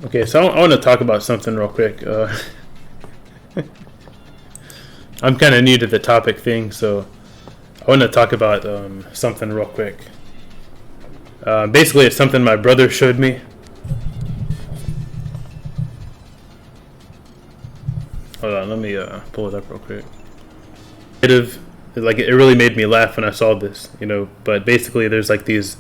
Okay, so I want to talk about something real quick. I'm kind of new to the topic thing, so I want to talk about something real quick. Basically, it's something my brother showed me. Hold on, let me pull it up real quick. Like it really made me laugh when I saw this, you know. But basically, there's like these.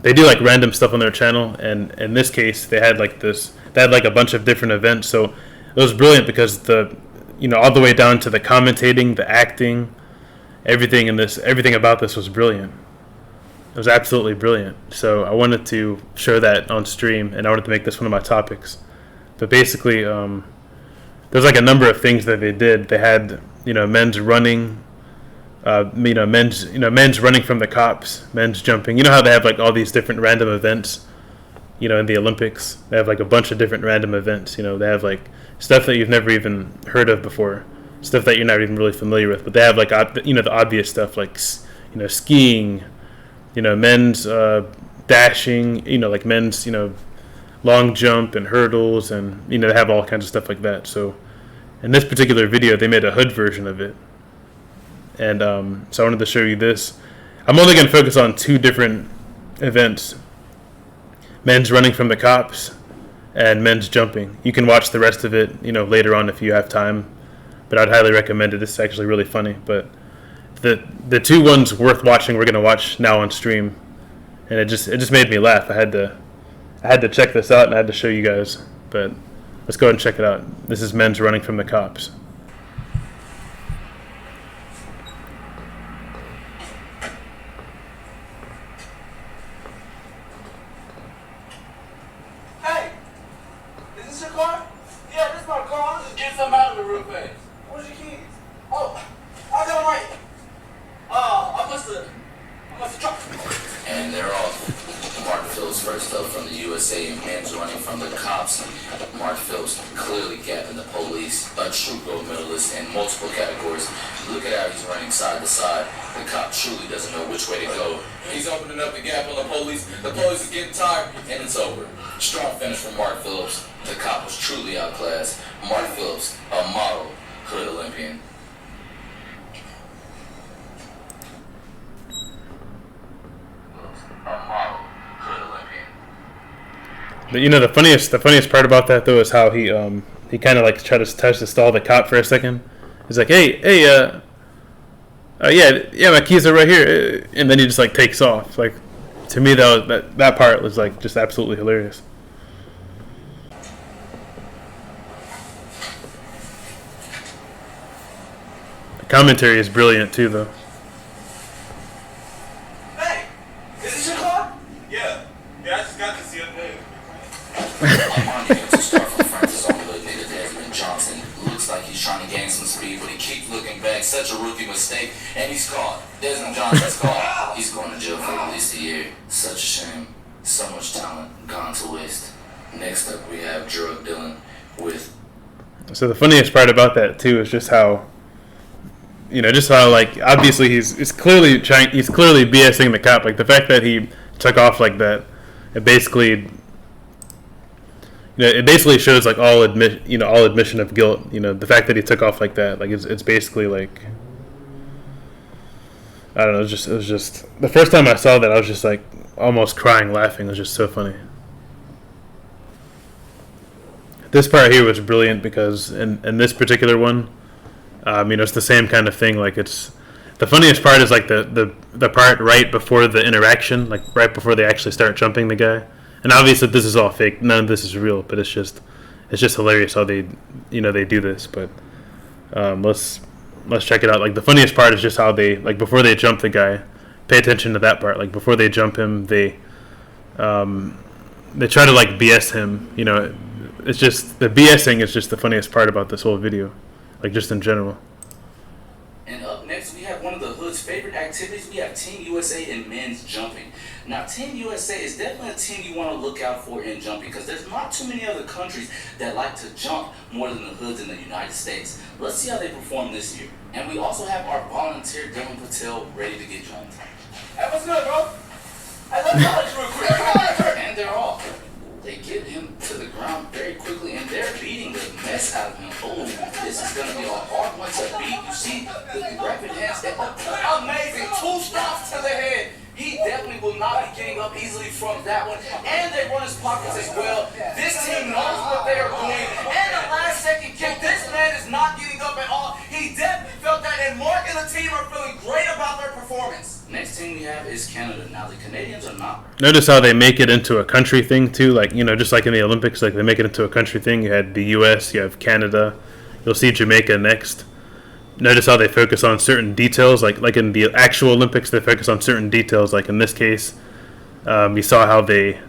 They do like random stuff on their channel, and in this case, they had like this. They had like a bunch of different events, so it was brilliant because all the way down to the commentating, the acting, everything about this was brilliant. It was absolutely brilliant. So I wanted to show that on stream, and I wanted to make this one of my topics. But basically, there's like a number of things that they did. They had men's running, men's running from the cops, men's jumping. You know how they have like all these different random events, in the Olympics. They have like a bunch of different random events. They have like stuff that you've never even heard of before, stuff that you're not even really familiar with. But they have like the obvious stuff like skiing, men's dashing, like men's long jump and hurdles, and they have all kinds of stuff like that. So in this particular video, they made a hood version of it. And so I wanted to show you this. I'm only going to focus on two different events: men's running from the cops and men's jumping. You can watch the rest of it, later on if you have time. But I'd highly recommend it. It's actually really funny. But the two ones worth watching, we're going to watch now on stream, and it just made me laugh. I had to check this out, and I had to show you guys. But let's go ahead and check it out. This is men's running from the cops. And they're off. Mark Phillips first up from the USA in men's running from the cops. Mark Phillips clearly gapping the police, a true gold medalist in multiple categories. Look at how he's running side to side. The cop truly doesn't know which way to go. He's opening up the gap on the police. The police are getting tired, and it's over. Strong finish from Mark Phillips. The cop was truly outclassed. Mark Phillips, a model hood Olympian. But the funniest part about that though is how he kind of like tried to stall the cop for a second. He's like, hey, yeah, my keys are right here, and then he just like takes off. Like, to me that part was like just absolutely hilarious. The commentary is brilliant too, though. Hey, is this your car? Yeah, I just got this the other day. To start from Francis on the nigga Desmond Johnson. Looks like he's trying to gain some speed, but he keeps looking back. Such a rookie mistake, and he's caught. Desmond Johnson's caught. He's going to jail for at least a year. Such a shame. So much talent gone to waste. Next up, we have drug dealing with. So the funniest part about that too is just how, like obviously he's clearly BSing the cop. Like the fact that he took off like that, it basically shows like all admission of guilt. The fact that he took off like that, like it's basically like, I don't know. It was just the first time I saw that, I was just like almost crying laughing. It was just so funny. This part here was brilliant because in this particular one, it's the same kind of thing. Like it's the funniest part is like the part right before the interaction, like right before they actually start jumping the guy. And obviously this is all fake. None of this is real, but it's just hilarious how they do this. But let's check it out. Like the funniest part is just how they, like, before they jump the guy, pay attention to that part. Like before they jump him, they try to like BS him. It's just the BSing is just the funniest part about this whole video, like just in general. And up next, we have one of the hood's favorite activities. We have Team USA in men's jumping. Now, Team USA is definitely a team you want to look out for in jumping because there's not too many other countries that like to jump more than the hoods in the United States. Let's see how they perform this year. And we also have our volunteer, Dylan Patel, ready to get jumped. Hey, what's good, bro? Hey, let's college real quick. And they're off. They mess out of him. Oh, this is going to be a hard one to beat. You see the rapid hands. Amazing. 2 stops to the head. He definitely will not be getting up easily from that one. And they run his pockets as well. This team knows what they are doing. And the last second kick, this man is not getting up at all. He definitely felt that. And Mark and the team are feeling great about their performance. Next team we have is Canada. Now, the Canadians are not. Notice how they make it into a country thing, too. Like, just like in the Olympics, like they make it into a country thing. You had the U.S., you have Canada. You'll see Jamaica next. Notice how they focus on certain details, like in the actual Olympics, they focus on certain details. Like in this case, you saw how they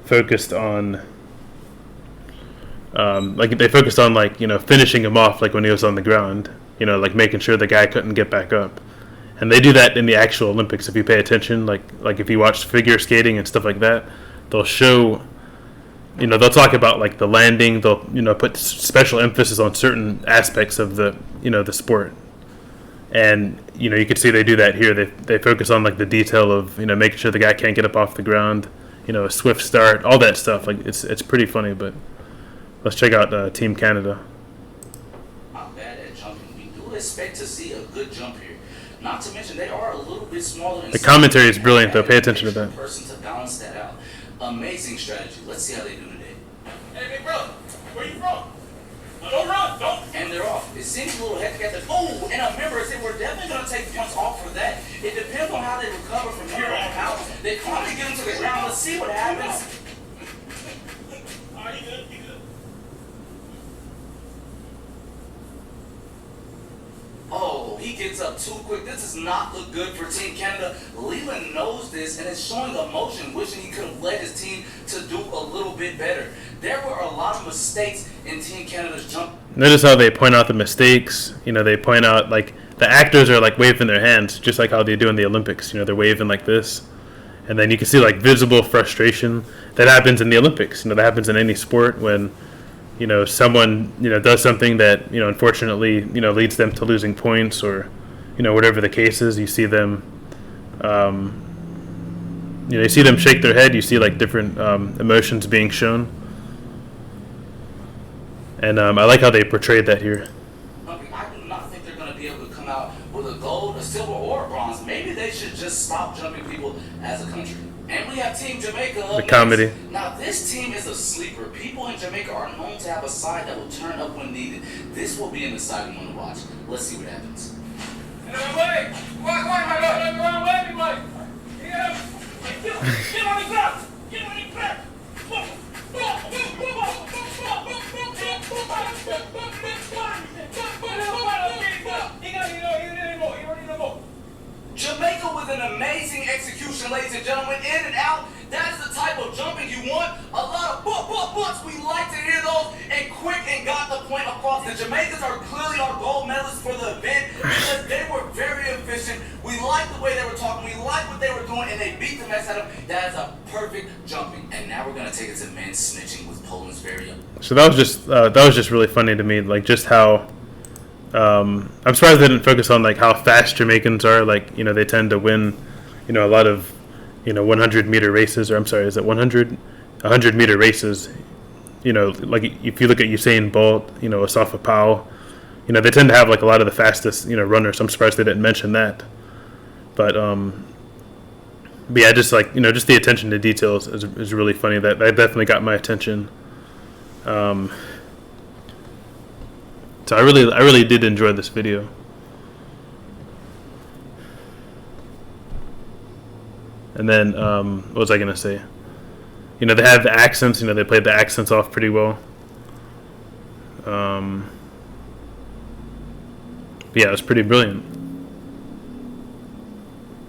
focused on, finishing him off, like when he was on the ground. Like making sure the guy couldn't get back up. And they do that in the actual Olympics. If you pay attention, like if you watch figure skating and stuff like that, they'll show. They'll talk about like the landing. They'll put special emphasis on certain aspects of the the sport, and you can see they do that here. They focus on like the detail of making sure the guy can't get up off the ground. A swift start, all that stuff. Like it's pretty funny. But let's check out Team Canada. Not bad at jumping. We do expect to see a good jump here. Not to mention they are a little bit smaller. The commentary is brilliant though. Pay attention to that. Person to balance that out. Amazing strategy. Let's see how they do today. Hey, big brother, where you from? No, don't run, don't. And they're off. It seems a little hectic at the. Oh, and remember, I said we're definitely going to take points off for that. It depends on how they recover from here on out. They probably get them to the ground. Let's see what happens. All right, you good, you good. Oh, he gets up too quick. This does not look good for Team Canada. Leland knows this and is showing emotion, wishing he could have led his team to do a little bit better. There were a lot of mistakes in Team Canada's jump. Notice how they point out the mistakes. They point out like the actors are like waving their hands, just like how they do in the Olympics. They're waving like this, and then you can see like visible frustration that happens in the Olympics. That happens in any sport when someone does something that unfortunately leads them to losing points or whatever the case is. You see them you see them shake their head. You see like different emotions being shown, and I like how they portrayed that here. I do not think they're going to be able to come out with a gold, a silver, or a bronze. Maybe they should just stop jumping people as a country. And we have Team Jamaica. The comedy. Now, this team is a sleeper. People in Jamaica are known to have a side that will turn up when needed. This will be an exciting one to watch. Let's see what happens. Get out of the way! Get wrong way, big boy! Get on the ground! Get on the ground! Jamaica with an amazing execution, ladies and gentlemen, in and out. That's the type of jumping you want. A lot of buts. We like to hear those. And quick and got the point across. The Jamaicans are clearly our gold medalists for the event because they were very efficient. We liked the way they were talking. We liked what they were doing, and they beat the mess out of them. That is a perfect jumping. And now we're gonna take it to men's snitching with Poland's very own. So that was just really funny to me, like just how. I'm surprised they didn't focus on like how fast Jamaicans are. Like they tend to win, a lot of 100-meter races, or I'm sorry, is it 100-meter races? Like if you look at Usain Bolt, Asafa Powell, they tend to have like a lot of the fastest runners. I'm surprised they didn't mention that. But yeah, just like just the attention to details is really funny. That definitely got my attention. So I really did enjoy this video. And then what was I gonna say? They have the accents. They played the accents off pretty well. Yeah, it was pretty brilliant.